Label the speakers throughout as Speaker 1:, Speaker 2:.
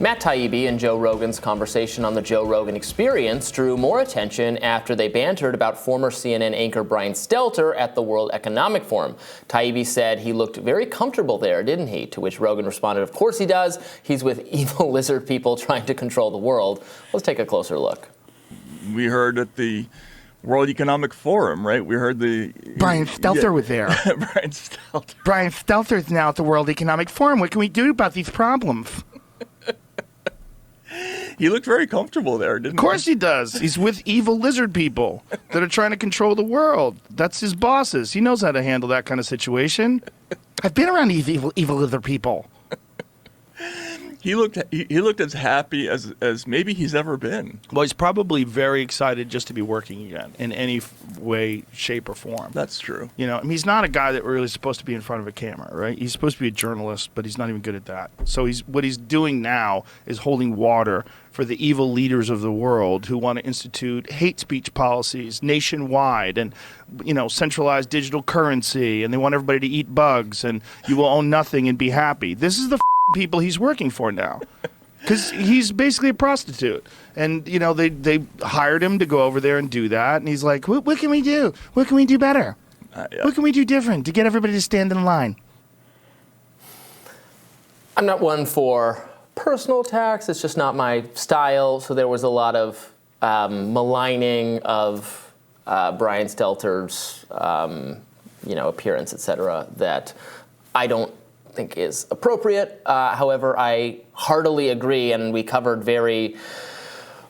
Speaker 1: Matt Taibbi and Joe Rogan's conversation on the Joe Rogan Experience drew more attention after they bantered about former CNN anchor Brian Stelter at the World Economic Forum. Taibbi said he looked very comfortable there, didn't he? To which Rogan responded, of course he does. He's with evil lizard people trying to control the world. Let's take a closer look.
Speaker 2: We heard at the World Economic Forum, right? We heard
Speaker 3: Brian Stelter was there.
Speaker 2: Brian Stelter.
Speaker 3: Brian Stelter's now at the World Economic Forum. What can we do about these problems?
Speaker 2: He looked very comfortable there, didn't he?
Speaker 3: Of course he does. He's with evil lizard people that are trying to control the world. That's his bosses. He knows how to handle that kind of situation. I've been around these evil lizard people.
Speaker 2: He looked as happy as maybe he's ever been.
Speaker 3: Well, he's probably very excited just to be working again in any way, shape, or form.
Speaker 2: That's true.
Speaker 3: You know, I mean, he's not a guy that really is supposed to be in front of a camera, right? He's supposed to be a journalist, but he's not even good at that. So what he's doing now is holding water for the evil leaders of the world who want to institute hate speech policies nationwide and, you know, centralized digital currency, and they want everybody to eat bugs, and you will own nothing and be happy. This is the people he's working for now, because he's basically a prostitute, and you know they hired him to go over there and do that, and he's like, what can we do? What can we do better?
Speaker 2: Yeah.
Speaker 3: What can we do different to get everybody to stand in line?
Speaker 1: I'm not one for personal attacks. It's just not my style. So there was a lot of maligning of Brian Stelter's appearance, etc. that I don't think is appropriate. However, I heartily agree, and we covered very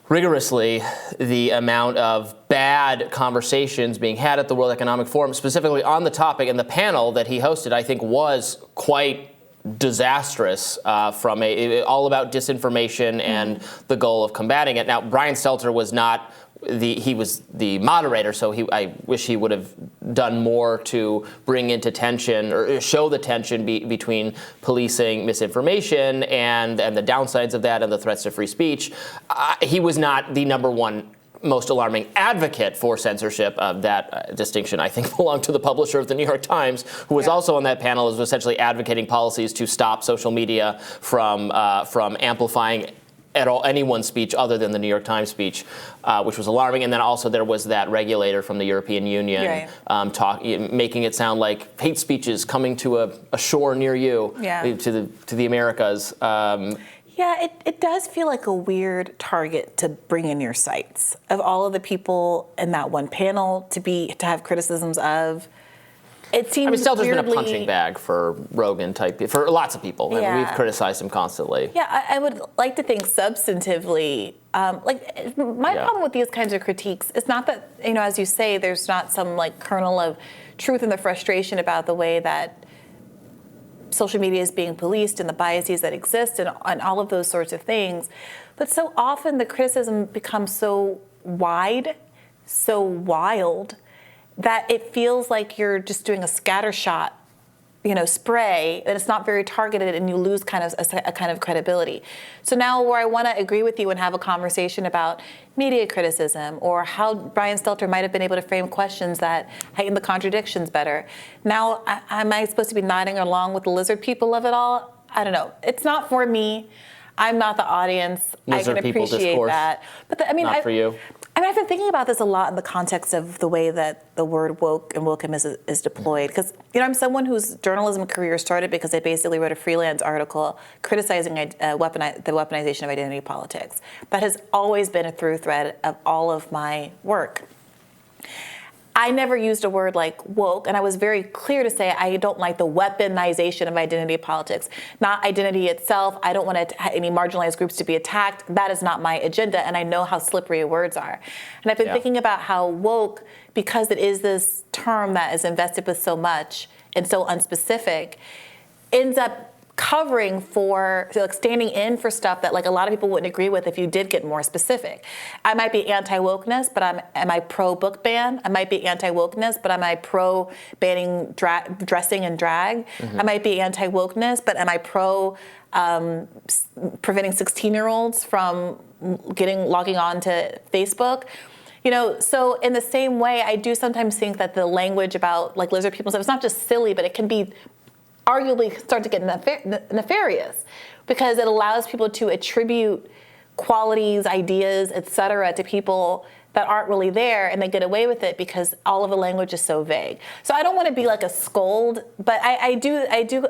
Speaker 1: rigorously the amount of bad conversations being had at the World Economic Forum, specifically on the topic, and the panel that he hosted, I think, was quite disastrous from all about disinformation and the goal of combating it. Now, Brian Stelter was not he was the moderator, so I wish he would have done more to bring into tension or show the tension between policing misinformation and the downsides of that and the threats to free speech. He was not the number one most alarming advocate for censorship. That distinction, I think, belonged to the publisher of the New York Times, who was also on that panel, is essentially advocating policies to stop social media from amplifying at all anyone's speech other than the New York Times speech, which was alarming. And then also there was that regulator from the European Union making it sound like hate speech is coming to a shore near you, to the Americas.
Speaker 4: Yeah, it does feel like a weird target to bring in your sights. Of all of the people in that one panel to have criticisms of, it seems
Speaker 1: Stelter's
Speaker 4: weirdly,
Speaker 1: been a punching bag for Rogan type, for lots of people.
Speaker 4: Yeah.
Speaker 1: I mean, we've criticized him constantly.
Speaker 4: Yeah, I would like to think substantively, my problem with these kinds of critiques is not that, as you say, there's not some kernel of truth in the frustration about the way that social media is being policed and the biases that exist and all of those sorts of things. But so often the criticism becomes so wide, so wild, that it feels like you're just doing a scattershot, spray, that it's not very targeted, and you lose kind of a kind of credibility. So now where I want to agree with you and have a conversation about media criticism or how Brian Stelter might have been able to frame questions that heighten the contradictions better. Now, am I supposed to be nodding along with the lizard people of it all? I don't know. It's not for me. I'm not the audience.
Speaker 1: Lizard
Speaker 4: I can
Speaker 1: people
Speaker 4: appreciate
Speaker 1: discourse.
Speaker 4: that. But
Speaker 1: not for you.
Speaker 4: I've been thinking about this a lot in the context of the way that the word woke and wokeness is deployed. Because, I'm someone whose journalism career started because I basically wrote a freelance article criticizing the weaponization of identity politics. That has always been a through thread of all of my work. I never used a word like woke, and I was very clear to say I don't like the weaponization of identity politics. Not identity itself. I don't want any marginalized groups to be attacked. That is not my agenda, and I know how slippery words are. And I've been thinking about how woke, because it is this term that is invested with so much and so unspecific, ends up covering for, standing in for stuff that a lot of people wouldn't agree with if you did get more specific. I might be anti-wokeness, but am I pro-book ban? I might be anti-wokeness, but am I pro-banning dressing and drag? Mm-hmm. I might be anti-wokeness, but am I pro preventing 16-year-olds from logging on to Facebook? So in the same way, I do sometimes think that the language about lizard people, it's not just silly, but it can be arguably start to get nefarious, because it allows people to attribute qualities, ideas, etc., to people that aren't really there, and they get away with it because all of the language is so vague. So I don't want to be like a scold, but I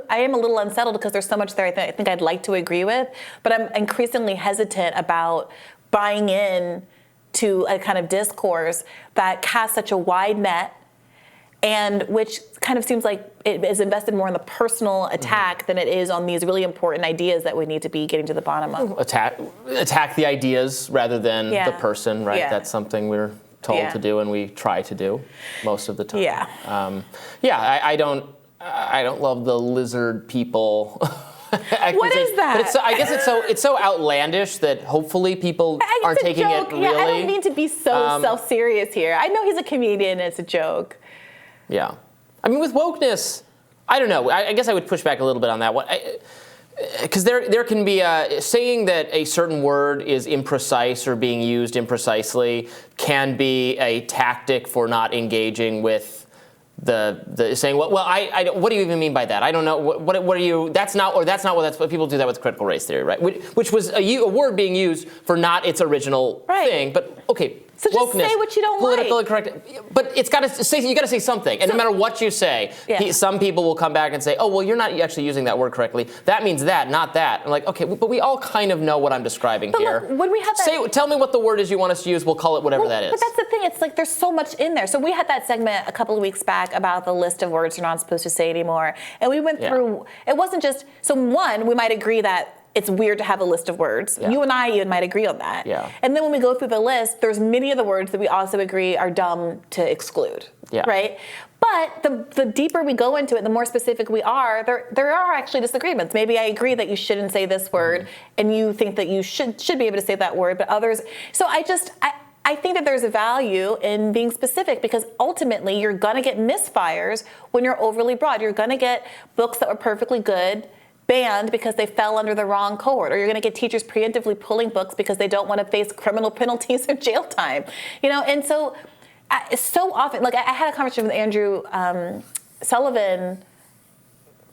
Speaker 4: am a little unsettled because there's so much there I think I'd like to agree with, but I'm increasingly hesitant about buying in to a kind of discourse that casts such a wide net, and which kind of seems like it is invested more in the personal attack than it is on these really important ideas that we need to be getting to the bottom of.
Speaker 1: Attack the ideas rather than the person, right?
Speaker 4: Yeah.
Speaker 1: That's something we're told to do, and we try to do most of the time. I don't love the lizard people.
Speaker 4: What is that?
Speaker 1: But I guess it's so outlandish that hopefully people aren't taking it really.
Speaker 4: Yeah, I don't mean to be so self-serious here. I know he's a comedian, and it's a joke.
Speaker 1: Yeah. I mean, with wokeness, I don't know. I guess I would push back a little bit on that one. Because there can be saying that a certain word is imprecise or being used imprecisely can be a tactic for not engaging with the saying, well, what do you even mean by that? I don't know. What are you? That's not what people do that with critical race theory, right? Which was a word being used for not its original thing. But okay.
Speaker 4: So just
Speaker 1: wokeness,
Speaker 4: say what you don't
Speaker 1: political
Speaker 4: like.
Speaker 1: correct, but it's got to say. You got to say something, and no matter what you say, some people will come back and say, "Oh, well, you're not actually using that word correctly. That means that, not that." I'm like, okay, but we all kind of know what I'm describing here.
Speaker 4: Look, when we had that,
Speaker 1: tell me what the word is you want us to use. We'll call it whatever that is.
Speaker 4: But that's the thing. It's like there's so much in there. So we had that segment a couple of weeks back about the list of words you're not supposed to say anymore, and we went through. It wasn't just one. We might agree that it's weird to have a list of words. You and I even might agree on that.
Speaker 1: Yeah.
Speaker 4: And then when we go through the list, there's many of the words that we also agree are dumb to exclude.
Speaker 1: Yeah.
Speaker 4: Right? But the deeper we go into it, the more specific we are, there are actually disagreements. Maybe I agree that you shouldn't say this word, and you think that you should be able to say that word, but others. So I think that there's a value in being specific, because ultimately you're going to get misfires when you're overly broad. You're going to get books that were perfectly good banned because they fell under the wrong cohort, or you're going to get teachers preemptively pulling books because they don't want to face criminal penalties or jail time, and so often, like I had a conversation with Andrew Sullivan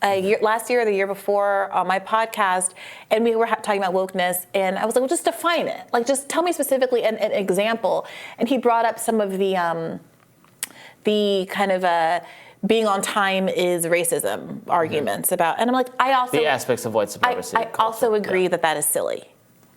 Speaker 4: last year or the year before on my podcast, and we were talking about wokeness, and I was like, well, just define it, like just tell me specifically an example, and he brought up some of the kind of being on time is racism arguments about, and I'm like, the
Speaker 1: aspects of white supremacy.
Speaker 4: I also agree that is silly.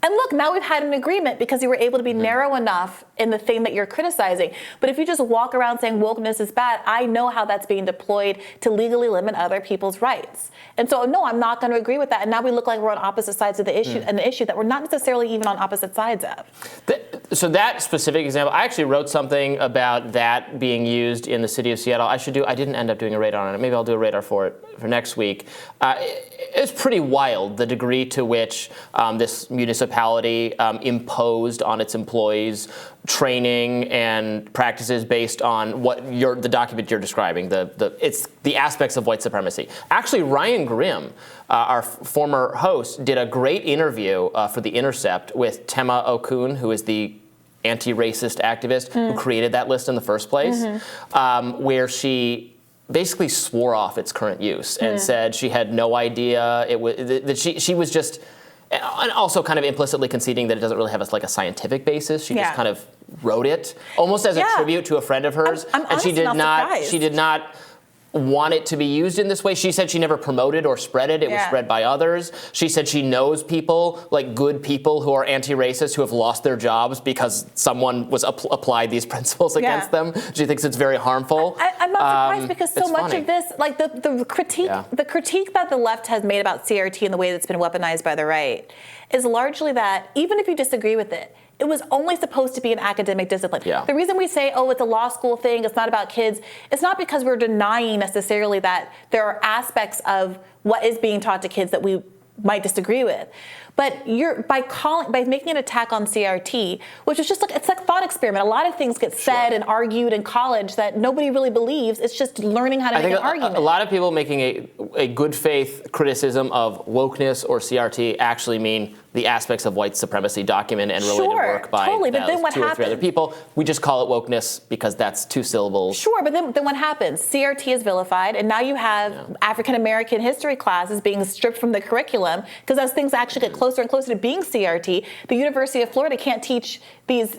Speaker 4: And look, now we've had an agreement because you were able to be narrow enough in the thing that you're criticizing. But if you just walk around saying wokeness is bad, I know how that's being deployed to legally limit other people's rights. And so, no, I'm not going to agree with that. And now we look like we're on opposite sides of the issue, an issue that we're not necessarily even on opposite sides of.
Speaker 1: So that specific example, I actually wrote something about that being used in the city of Seattle. I didn't end up doing a radar on it. Maybe I'll do a radar for it for next week. It's pretty wild, the degree to which this municipality imposed on its employees training and practices based on what the document you're describing. It's the aspects of white supremacy. Actually, Ryan Grimm, our former host, did a great interview for The Intercept with Tema Okun, who is the anti-racist activist who created that list in the first place, where she basically swore off its current use and said she had no idea that she was just, and also kind of implicitly conceding that it doesn't really have a scientific basis. She just kind of wrote it almost as a tribute to a friend of hers,
Speaker 4: and
Speaker 1: she did not want it to be used in this way. She said she never promoted or spread it. It was spread by others. She said she knows people, like good people who are anti-racist, who have lost their jobs because someone was applied these principles against them. She thinks it's very harmful.
Speaker 4: I'm not surprised because so much of this, like the critique that the left has made about CRT and the way that's been weaponized by the right is largely that even if you disagree with it, it was only supposed to be an academic discipline. Yeah. The reason we say, oh, it's a law school thing, it's not about kids, it's not because we're denying necessarily that there are aspects of what is being taught to kids that we might disagree with. But by making an attack on CRT, which is just it's like thought experiment. A lot of things get said and argued in college that nobody really believes. It's just learning how to make an argument.
Speaker 1: A lot of people making a good faith criticism of wokeness or CRT actually mean the aspects of white supremacy document and related
Speaker 4: Sure,
Speaker 1: work by
Speaker 4: totally, but then what
Speaker 1: two or three other
Speaker 4: happens?
Speaker 1: people. We just call it wokeness because that's 2 syllables.
Speaker 4: Sure, but then what happens? CRT is vilified, and now you have African American history classes being stripped from the curriculum because as things actually get closer and closer to being CRT, the University of Florida can't teach these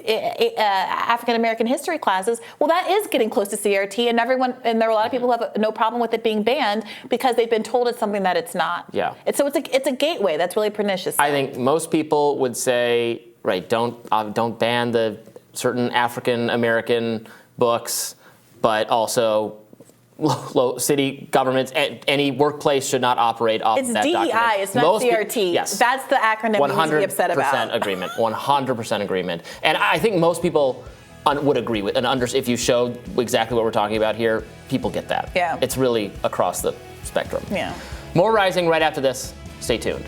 Speaker 4: African American history classes. Well, that is getting close to CRT, and there are a lot of people who have no problem with it being banned because they've been told it's something that it's not.
Speaker 1: Yeah.
Speaker 4: And so it's a gateway that's really pernicious.
Speaker 1: I think most people would say, right, don't ban the certain African American books, but also city governments, any workplace should not operate off
Speaker 4: It's
Speaker 1: that document.
Speaker 4: DEI, it's not CRT.
Speaker 1: Yes.
Speaker 4: That's the acronym we need to be upset about.
Speaker 1: 100% agreement. 100% agreement. And I think most people would agree with, and if you showed exactly what we're talking about here, people get that.
Speaker 4: Yeah.
Speaker 1: It's really across the spectrum.
Speaker 4: Yeah.
Speaker 1: More Rising right after this. Stay tuned.